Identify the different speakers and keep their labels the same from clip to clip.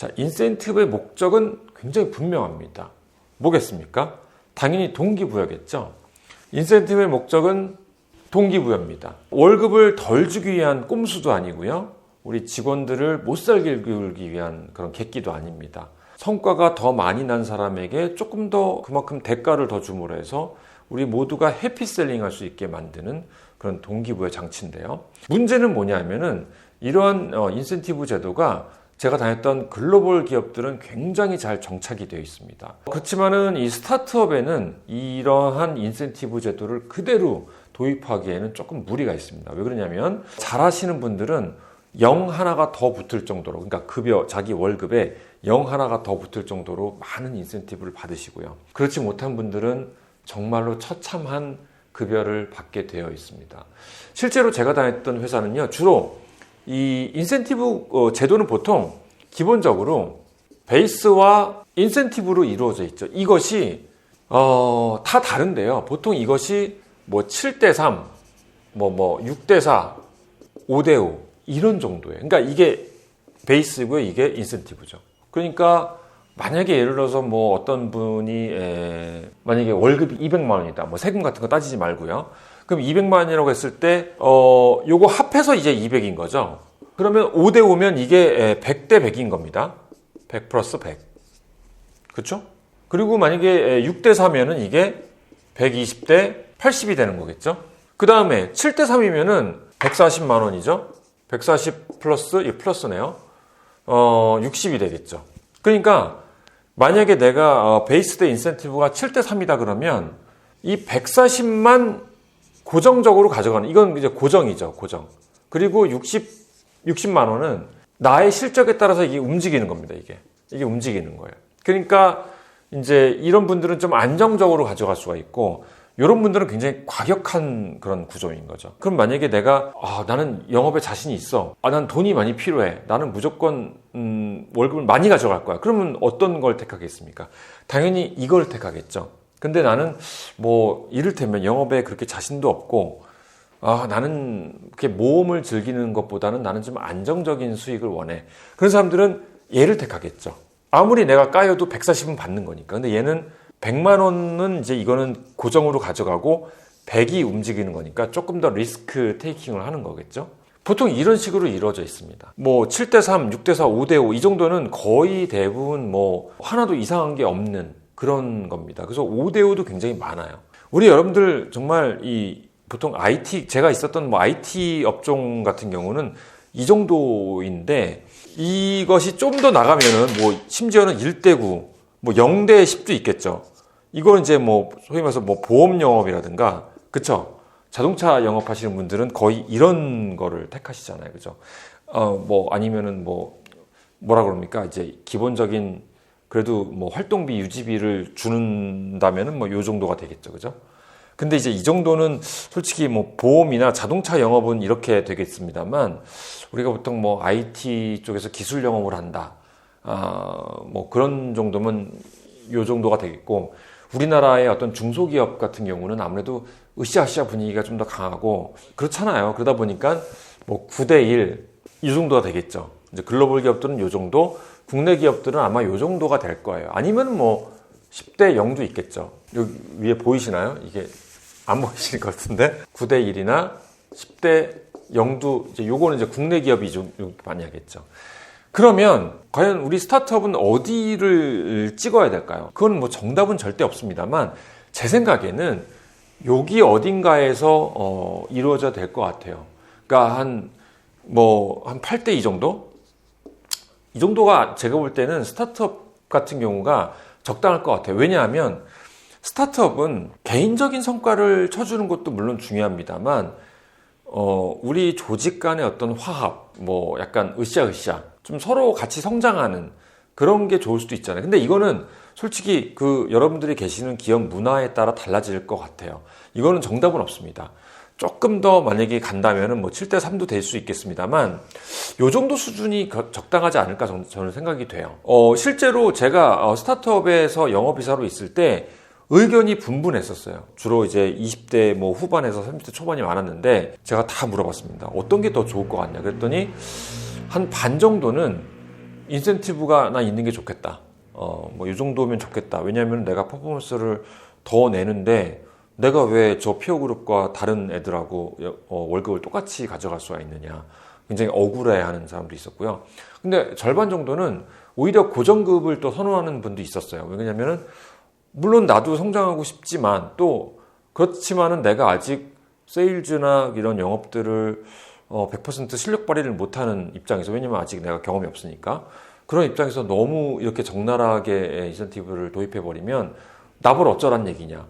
Speaker 1: 자, 인센티브의 목적은 굉장히 분명합니다. 뭐겠습니까? 당연히 동기부여겠죠. 인센티브의 목적은 동기부여입니다. 월급을 덜 주기 위한 꼼수도 아니고요. 우리 직원들을 못 살게 굴기 위한 그런 객기도 아닙니다. 성과가 더 많이 난 사람에게 조금 더 그만큼 대가를 더 줌으로 해서 우리 모두가 해피셀링 할 수 있게 만드는 그런 동기부여 장치인데요. 문제는 뭐냐면은 이러한 인센티브 제도가 제가 다녔던 글로벌 기업들은 굉장히 잘 정착이 되어 있습니다. 그렇지만은 이 스타트업에는 이러한 인센티브 제도를 그대로 도입하기에는 조금 무리가 있습니다. 왜 그러냐면 잘하시는 분들은 0 하나가 더 붙을 정도로, 그러니까 급여, 자기 월급에 0 하나가 더 붙을 정도로 많은 인센티브를 받으시고요. 그렇지 못한 분들은 정말로 처참한 급여를 받게 되어 있습니다. 실제로 제가 다녔던 회사는요, 주로 이 인센티브 제도는 보통 기본적으로 베이스와 인센티브로 이루어져 있죠. 이것이 다 다른데요. 보통 이것이 뭐 7대3, 뭐 6대4, 5대5 이런 정도예요. 그러니까 이게 베이스고요, 이게 인센티브죠. 그러니까 만약에 예를 들어서 뭐 어떤 분이 만약에 월급이 200만 원이다. 뭐 세금 같은 거 따지지 말고요. 그럼 200만 원이라고 했을 때 요거 합해서 이제 200인 거죠. 그러면 5대 5면 이게 100대 100인 겁니다. 100 플러스 100. 그렇죠? 그리고 만약에 6대 4면은 이게 120대 80이 되는 거겠죠. 그 다음에 7대 3이면은 140만 원이죠. 140 플러스, 이 플러스네요. 60이 되겠죠. 그러니까 만약에 내가 베이스 대 인센티브가 7대 3이다 그러면 이 140만 고정적으로 가져가는, 이건 이제 고정이죠, 고정. 그리고 60만 원은 나의 실적에 따라서 이게 움직이는 겁니다, 이게 움직이는 거예요. 그러니까 이제 이런 분들은 좀 안정적으로 가져갈 수가 있고, 이런 분들은 굉장히 과격한 그런 구조인 거죠. 그럼 만약에 내가 나는 영업에 자신이 있어, 난 돈이 많이 필요해, 나는 무조건 월급을 많이 가져갈 거야. 그러면 어떤 걸 택하겠습니까? 당연히 이걸 택하겠죠. 근데 나는 뭐 이를테면 영업에 그렇게 자신도 없고 나는 그렇게 모험을 즐기는 것보다는 나는 좀 안정적인 수익을 원해. 그런 사람들은 얘를 택하겠죠. 아무리 내가 까여도 140은 받는 거니까. 근데 얘는 100만 원은 이제 이거는 고정으로 가져가고 100이 움직이는 거니까 조금 더 리스크 테이킹을 하는 거겠죠. 보통 이런 식으로 이루어져 있습니다. 뭐 7대3, 6대4, 5대5 이 정도는 거의 대부분 뭐 하나도 이상한 게 없는 그런 겁니다. 그래서 5대5도 굉장히 많아요. 우리 여러분들 정말 보통 IT, 제가 있었던 뭐 IT 업종 같은 경우는 이 정도인데, 이것이 좀 더 나가면은 뭐 심지어는 1대9, 뭐 0대10도 있겠죠. 이거는 이제 뭐 소위 말해서 뭐 보험 영업이라든가, 그쵸? 자동차 영업하시는 분들은 거의 이런 거를 택하시잖아요. 그죠? 뭐 아니면은 뭐라 그럽니까? 이제 기본적인 그래도 뭐 활동비 유지비를 주는다면은 뭐 요 정도가 되겠죠. 그죠? 근데 이제 이 정도는 솔직히 뭐 보험이나 자동차 영업은 이렇게 되겠습니다만, 우리가 보통 뭐 IT 쪽에서 기술 영업을 한다. 뭐 그런 정도면 요 정도가 되겠고, 우리나라의 어떤 중소기업 같은 경우는 아무래도 으쌰으쌰 분위기가 좀 더 강하고 그렇잖아요. 그러다 보니까 뭐 9대1 이 정도가 되겠죠. 이제 글로벌 기업들은 요 정도, 국내 기업들은 아마 요 정도가 될 거예요. 아니면 뭐 10대 0도 있겠죠. 여기 위에 보이시나요? 이게 안 보이실 것 같은데 9대 1이나 10대 0도, 이제 요거는 이제 국내 기업이 좀 많이 하겠죠. 그러면 과연 우리 스타트업은 어디를 찍어야 될까요? 그건 뭐 정답은 절대 없습니다만, 제 생각에는 여기 어딘가에서 이루어져야 될 것 같아요. 그러니까 한 8대 2 정도? 이 정도가 제가 볼 때는 스타트업 같은 경우가 적당할 것 같아요. 왜냐하면 스타트업은 개인적인 성과를 쳐주는 것도 물론 중요합니다만, 우리 조직 간의 어떤 화합, 뭐 약간 으쌰으쌰, 좀 서로 같이 성장하는 그런 게 좋을 수도 있잖아요. 근데 이거는 솔직히 여러분들이 계시는 기업 문화에 따라 달라질 것 같아요. 이거는 정답은 없습니다. 조금 더 만약에 간다면은 뭐 7대 3도 될 수 있겠습니다만, 요 정도 수준이 적당하지 않을까 저는 생각이 돼요. 실제로 제가 스타트업에서 영업이사로 있을 때 의견이 분분했었어요. 주로 이제 20대 뭐 후반에서 30대 초반이 많았는데, 제가 다 물어봤습니다. 어떤 게 더 좋을 것 같냐 그랬더니 한 반 정도는 인센티브가 나 있는 게 좋겠다. 뭐 이 정도면 좋겠다. 왜냐하면 내가 퍼포먼스를 더 내는데 내가 왜 저 피어 그룹과 다른 애들하고 월급을 똑같이 가져갈 수가 있느냐. 굉장히 억울해하는 사람도 있었고요. 근데 절반 정도는 오히려 고정급을 또 선호하는 분도 있었어요. 왜냐면은 물론 나도 성장하고 싶지만 또 그렇지만은 내가 아직 세일즈나 이런 영업들을 100% 실력 발휘를 못하는 입장에서, 왜냐면 아직 내가 경험이 없으니까, 그런 입장에서 너무 이렇게 적나라하게 인센티브를 도입해버리면 나볼 어쩌란 얘기냐.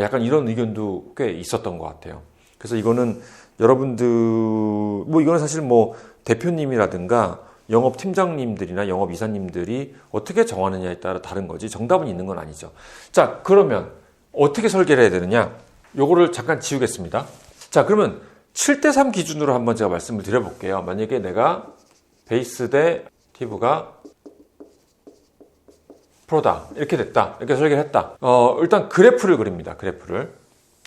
Speaker 1: 약간 이런 의견도 꽤 있었던 것 같아요. 그래서 이거는 여러분들, 뭐 이거는 사실 뭐 대표님이라든가 영업팀장님들이나 영업이사님들이 어떻게 정하느냐에 따라 다른 거지 정답은 있는 건 아니죠. 자, 그러면 어떻게 설계를 해야 되느냐? 요거를 잠깐 지우겠습니다. 자, 그러면 7대3 기준으로 한번 제가 말씀을 드려볼게요. 만약에 내가 베이스 대 티브가 프로다. 이렇게 됐다. 이렇게 설계를 했다. 일단 그래프를 그립니다. 그래프를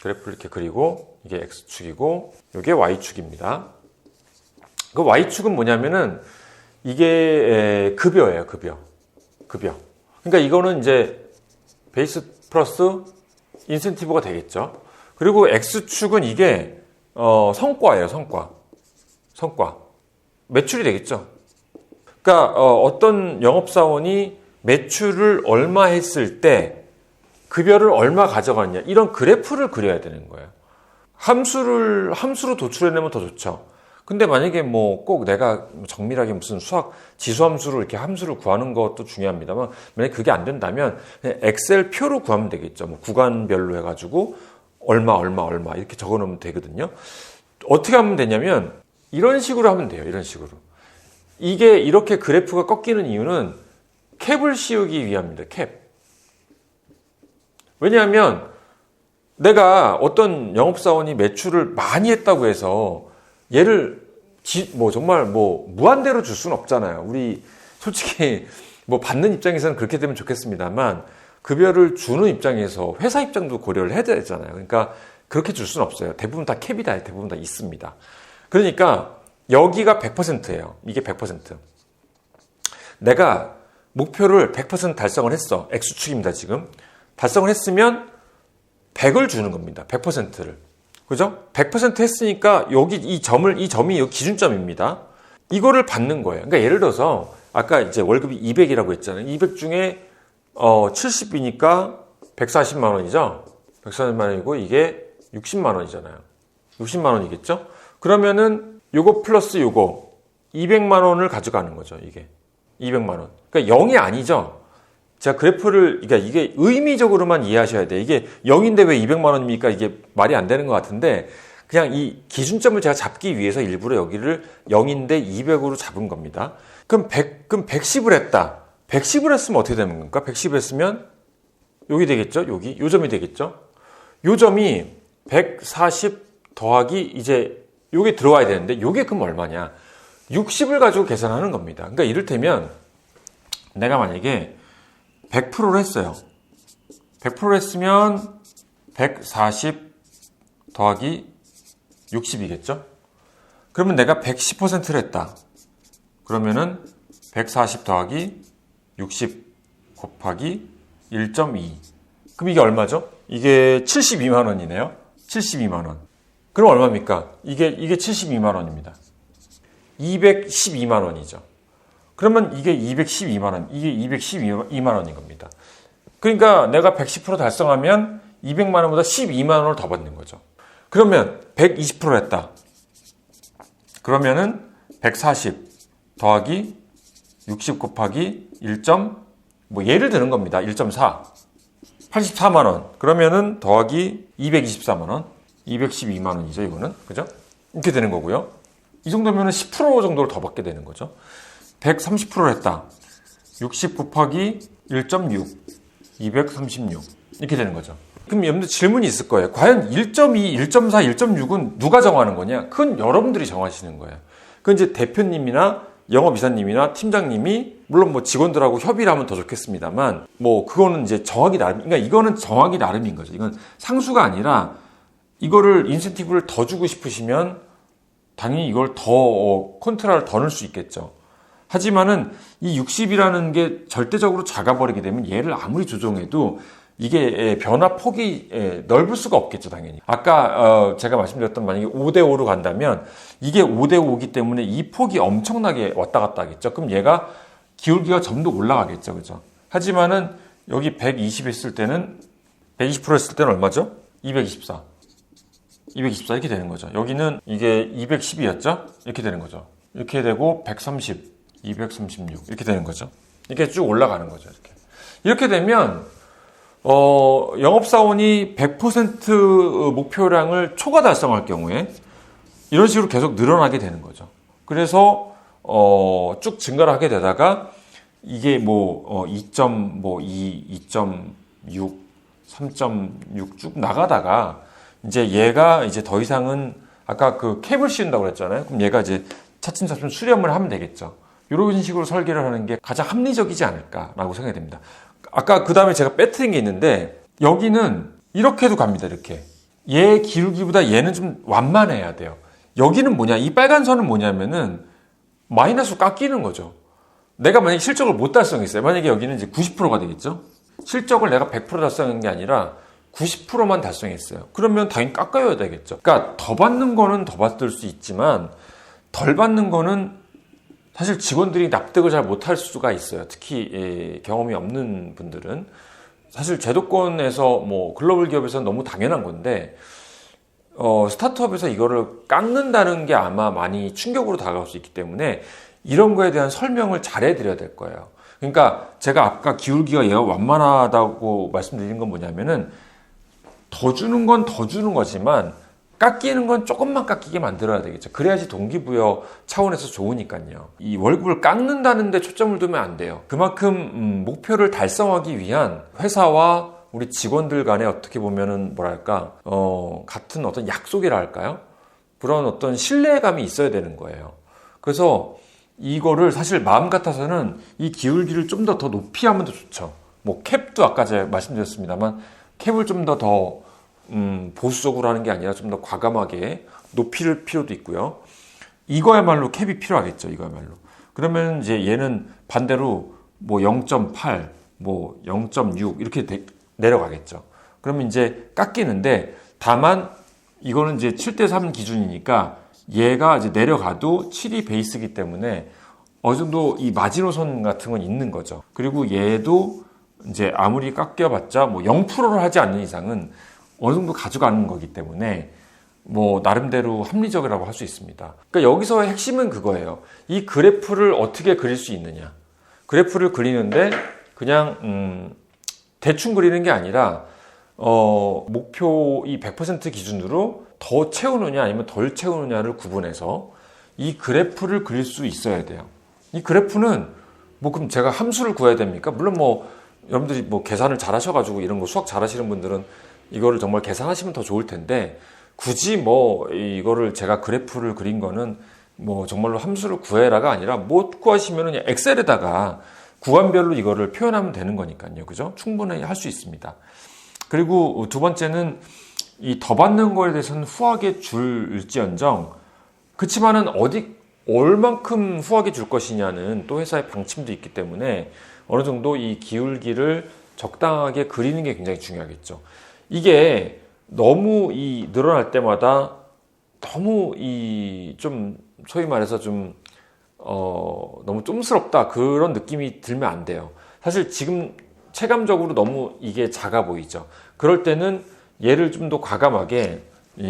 Speaker 1: 이렇게 그리고 이게 X축이고 이게 Y축입니다. 그 Y축은 뭐냐면은 이게 급여예요. 급여. 그러니까 이거는 이제 베이스 플러스 인센티브가 되겠죠. 그리고 X축은 이게 성과예요. 성과. 매출이 되겠죠. 그러니까 어떤 영업사원이 매출을 얼마 했을 때 급여를 얼마 가져가느냐, 이런 그래프를 그려야 되는 거예요. 함수로 도출해내면 더 좋죠. 근데 만약에 뭐 꼭 내가 정밀하게 무슨 수학 지수함수로 이렇게 함수를 구하는 것도 중요합니다만, 만약에 그게 안 된다면 그냥 엑셀 표로 구하면 되겠죠. 뭐 구간별로 해가지고 얼마 이렇게 적어 놓으면 되거든요. 어떻게 하면 되냐면 이런 식으로 하면 돼요. 이런 식으로. 이게 이렇게 그래프가 꺾이는 이유는 캡을 씌우기 위함입니다. 캡. 왜냐하면 내가 어떤 영업사원이 매출을 많이 했다고 해서 얘를 정말 무한대로 줄 수는 없잖아요. 우리 솔직히 뭐 받는 입장에서는 그렇게 되면 좋겠습니다만, 급여를 주는 입장에서 회사 입장도 고려를 해야 되잖아요. 그러니까 그렇게 줄 수는 없어요. 대부분 다 캡이다. 대부분 다 있습니다. 그러니까 여기가 100%예요. 이게 100%. 내가 목표를 100% 달성을 했어. X축입니다, 지금. 달성을 했으면 100을 주는 겁니다. 100%를. 그죠? 100% 했으니까 여기 이 점이 여기 기준점입니다. 이거를 받는 거예요. 그러니까 예를 들어서 아까 이제 월급이 200이라고 했잖아요. 200 중에 70이니까 140만 원이죠. 140만 원이고 이게 60만 원이잖아요. 60만 원이겠죠? 그러면은 요거 플러스 요거 200만 원을 가져가는 거죠. 이게 200만 원. 그러니까 0이 아니죠. 제가 그래프를, 그러니까 이게 의미적으로만 이해하셔야 돼요. 이게 0인데 왜 200만 원입니까? 이게 말이 안 되는 것 같은데, 그냥 이 기준점을 제가 잡기 위해서 일부러 여기를 0인데 200으로 잡은 겁니다. 그럼 110을 했다. 110을 했으면 어떻게 되는 겁니까? 110을 했으면 여기 되겠죠? 여기. 요 점이 되겠죠? 요 점이 140 더하기 이제 요게 들어와야 되는데, 요게 그럼 얼마냐? 60을 가지고 계산하는 겁니다. 그러니까 이를테면 내가 만약에 100%를 했어요. 100%를 했으면 140 더하기 60이겠죠? 그러면 내가 110%를 했다. 그러면은 140 더하기 60 곱하기 1.2. 그럼 이게 얼마죠? 이게 72만 원이네요. 72만 원. 그럼 얼마입니까? 이게 72만 원입니다. 212만 원이죠. 그러면 이게 212만 원, 이게 212만 원인 겁니다. 그러니까 내가 110% 달성하면 200만 원보다 12만 원을 더 받는 거죠. 그러면 120% 했다. 그러면은 140 더하기 60 곱하기 1. 예를 드는 겁니다. 1.4. 84만 원. 그러면은 더하기 224만 원. 212만 원이죠, 이거는. 그죠? 이렇게 되는 거고요. 이 정도면은 10% 정도를 더 받게 되는 거죠. 130%를 했다. 60 곱하기 1.6. 236. 이렇게 되는 거죠. 그럼 여러분들 질문이 있을 거예요. 과연 1.2, 1.4, 1.6은 누가 정하는 거냐? 그건 여러분들이 정하시는 거예요. 그건 이제 대표님이나 영업이사님이나 팀장님이, 물론 뭐 직원들하고 협의를 하면 더 좋겠습니다만, 그거는 이제 정하기 나름, 그러니까 이거는 정하기 나름인 거죠. 이건 상수가 아니라, 이거를 인센티브를 더 주고 싶으시면 당연히 이걸 더 컨트롤을 더 넣을 수 있겠죠. 하지만은 이 60이라는 게 절대적으로 작아버리게 되면 얘를 아무리 조정해도 이게 변화 폭이 넓을 수가 없겠죠, 당연히. 아까 제가 말씀드렸던 만약에 5대5로 간다면 이게 5대5이기 때문에 이 폭이 엄청나게 왔다 갔다 하겠죠. 그럼 얘가 기울기가 좀 더 올라가겠죠, 그죠? 하지만은 여기 120 했을 때는 120% 했을 때는 얼마죠? 224 이렇게 되는 거죠. 여기는 이게 212였죠? 이렇게 되는 거죠. 이렇게 되고 130, 236 이렇게 되는 거죠. 이렇게 쭉 올라가는 거죠. 이렇게 되면 영업사원이 100% 목표량을 초과 달성할 경우에 이런 식으로 계속 늘어나게 되는 거죠. 그래서 쭉 증가를 하게 되다가 이게 2.2, 2.6, 3.6 쭉 나가다가 이제 얘가 이제 더 이상은 아까 그 캡을 씌운다고 그랬잖아요. 그럼 얘가 이제 차츰차츰 수렴을 하면 되겠죠. 이런 식으로 설계를 하는 게 가장 합리적이지 않을까라고 생각이 됩니다. 아까 그 다음에 제가 빼뜨린 게 있는데 여기는 이렇게도 갑니다. 이렇게 얘 기울기보다 얘는 좀 완만해야 돼요. 여기는 뭐냐, 이 빨간 선은 뭐냐면은 마이너스 깎이는 거죠. 내가 만약에 실적을 못 달성했어요. 만약에 여기는 이제 90%가 되겠죠. 실적을 내가 100% 달성한 게 아니라 90%만 달성했어요. 그러면 당연히 깎아야 되겠죠. 그러니까 더 받는 거는 더 받을 수 있지만 덜 받는 거는 사실 직원들이 납득을 잘 못할 수가 있어요. 특히 경험이 없는 분들은. 사실 제도권에서 뭐 글로벌 기업에서는 너무 당연한 건데 스타트업에서 이거를 깎는다는 게 아마 많이 충격으로 다가올 수 있기 때문에 이런 거에 대한 설명을 잘 해드려야 될 거예요. 그러니까 제가 아까 기울기가 얘가 완만하다고 말씀드린 건 뭐냐면은 더 주는 건 더 주는 거지만 깎이는 건 조금만 깎이게 만들어야 되겠죠. 그래야지 동기부여 차원에서 좋으니까요. 이 월급을 깎는다는 데 초점을 두면 안 돼요. 그만큼 목표를 달성하기 위한 회사와 우리 직원들 간에 어떻게 보면은 뭐랄까 같은 어떤 약속이라 할까요? 그런 어떤 신뢰감이 있어야 되는 거예요. 그래서 이거를 사실 마음 같아서는 이 기울기를 좀 더 높이 하면 더 좋죠. 뭐 캡도 아까 제가 말씀드렸습니다만 캡을 좀 더 보수적으로 하는 게 아니라 좀 더 과감하게 높일 필요도 있고요. 이거야말로 캡이 필요하겠죠. 이거야말로. 그러면 이제 얘는 반대로 뭐 0.8, 뭐 0.6 이렇게 내려가겠죠. 그러면 이제 깎이는데 다만 이거는 이제 7대3 기준이니까 얘가 이제 내려가도 7이 베이스이기 때문에 어느 정도 이 마지노선 같은 건 있는 거죠. 그리고 얘도 이제 아무리 깎여봤자 뭐 0%를 하지 않는 이상은 어느 정도 가져가는 거기 때문에 뭐 나름대로 합리적이라고 할 수 있습니다. 그러니까 여기서의 핵심은 그거예요. 이 그래프를 어떻게 그릴 수 있느냐. 그래프를 그리는데 그냥 대충 그리는 게 아니라 목표 이 100% 기준으로 더 채우느냐 아니면 덜 채우느냐를 구분해서 이 그래프를 그릴 수 있어야 돼요. 이 그래프는 뭐 그럼 제가 함수를 구해야 됩니까? 물론 뭐 여러분들이 뭐 계산을 잘 하셔가지고 이런 거 수학 잘 하시는 분들은 이거를 정말 계산하시면 더 좋을 텐데 굳이 뭐 이거를 제가 그래프를 그린 거는 뭐 정말로 함수를 구해라가 아니라 못 구하시면은 엑셀에다가 구간별로 이거를 표현하면 되는 거니까요. 그죠? 충분히 할 수 있습니다. 그리고 두 번째는 이 더 받는 거에 대해서는 후하게 줄지언정 그치만은 얼만큼 후하게 줄 것이냐는 또 회사의 방침도 있기 때문에 어느 정도 이 기울기를 적당하게 그리는 게 굉장히 중요하겠죠. 이게 너무 이 늘어날 때마다 너무 이 좀 소위 말해서 좀 너무 쫌스럽다 그런 느낌이 들면 안 돼요. 사실 지금 체감적으로 너무 이게 작아 보이죠. 그럴 때는 얘를 좀 더 과감하게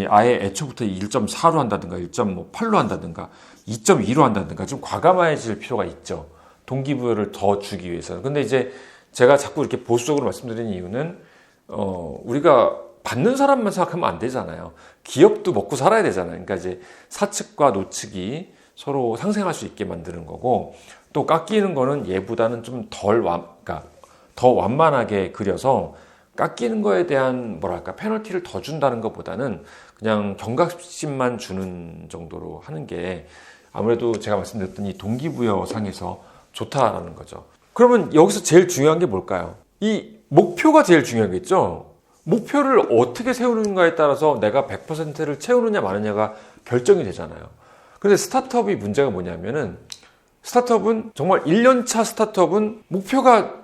Speaker 1: 아예 애초부터 1.4로 한다든가 1.8로 한다든가 2.2로 한다든가 좀 과감해질 필요가 있죠. 동기부여를 더 주기 위해서는. 근데 이제 제가 자꾸 이렇게 보수적으로 말씀드리는 이유는 우리가 받는 사람만 생각하면 안 되잖아요. 기업도 먹고 살아야 되잖아요. 그러니까 이제 사측과 노측이 서로 상생할 수 있게 만드는 거고 또 깎이는 거는 얘보다는 좀 그러니까 더 완만하게 그려서 깎이는 거에 대한 뭐랄까 페널티를 더 준다는 것보다는 그냥 경각심만 주는 정도로 하는 게 아무래도 제가 말씀드렸던 이 동기부여 상에서 좋다라는 거죠. 그러면 여기서 제일 중요한 게 뭘까요? 이 목표가 제일 중요하겠죠. 목표를 어떻게 세우는가에 따라서 내가 100%를 채우느냐 마느냐가 결정이 되잖아요. 근데 스타트업이 문제가 뭐냐면은 스타트업은 정말 1년차 스타트업은 목표가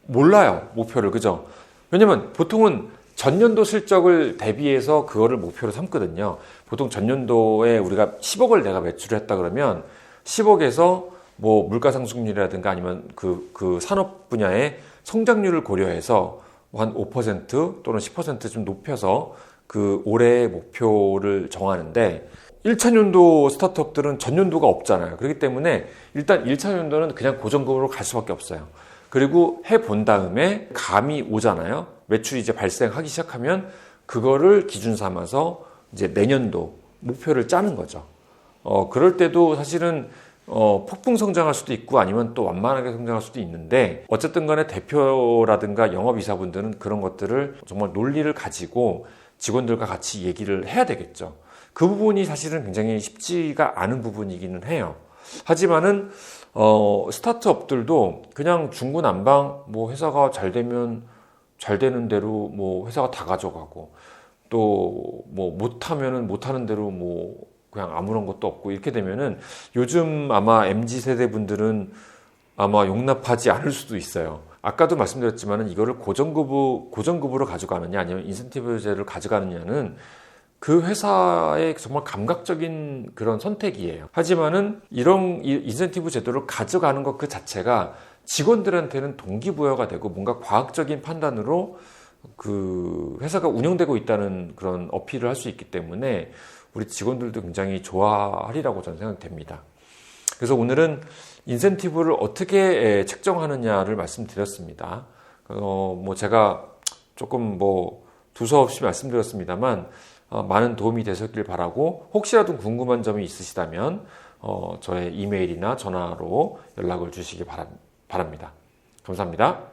Speaker 1: 몰라요. 목표를. 그죠? 왜냐면 보통은 전년도 실적을 대비해서 그거를 목표로 삼거든요. 보통 전년도에 우리가 10억을 내가 매출을 했다 그러면 10억에서 뭐 물가상승률이라든가 아니면 그 산업 분야의 성장률을 고려해서 한 5% 또는 10%좀 높여서 그 올해의 목표를 정하는데 1차 년도 스타트업들은 전년도가 없잖아요. 그렇기 때문에 일단 1차 년도는 그냥 고정급으로 갈 수밖에 없어요. 그리고 해본 다음에 감이 오잖아요. 매출이 이제 발생하기 시작하면 그거를 기준 삼아서 이제 내년도 목표를 짜는 거죠. 그럴 때도 사실은 폭풍 성장할 수도 있고 아니면 또 완만하게 성장할 수도 있는데 어쨌든 간에 대표라든가 영업이사분들은 그런 것들을 정말 논리를 가지고 직원들과 같이 얘기를 해야 되겠죠. 그 부분이 사실은 굉장히 쉽지가 않은 부분이기는 해요. 하지만은 스타트업들도 그냥 중구난방 뭐 회사가 잘 되면 잘 되는 대로 뭐 회사가 다 가져가고 또 뭐 못하면은 못하는 대로 뭐 그냥 아무런 것도 없고 이렇게 되면은 요즘 아마 MZ 세대 분들은 아마 용납하지 않을 수도 있어요. 아까도 말씀드렸지만은 이거를 고정급으로 가져가느냐 아니면 인센티브제를 가져가느냐는 그 회사의 정말 감각적인 그런 선택이에요. 하지만은 이런 인센티브 제도를 가져가는 것 그 자체가 직원들한테는 동기부여가 되고 뭔가 과학적인 판단으로 그 회사가 운영되고 있다는 그런 어필을 할 수 있기 때문에 우리 직원들도 굉장히 좋아하리라고 저는 생각됩니다. 그래서 오늘은 인센티브를 어떻게 책정하느냐를 말씀드렸습니다. 뭐 제가 조금 뭐 두서없이 말씀드렸습니다.만 많은 도움이 되셨길 바라고 혹시라도 궁금한 점이 있으시다면 저의 이메일이나 전화로 연락을 주시기 바랍니다. 감사합니다.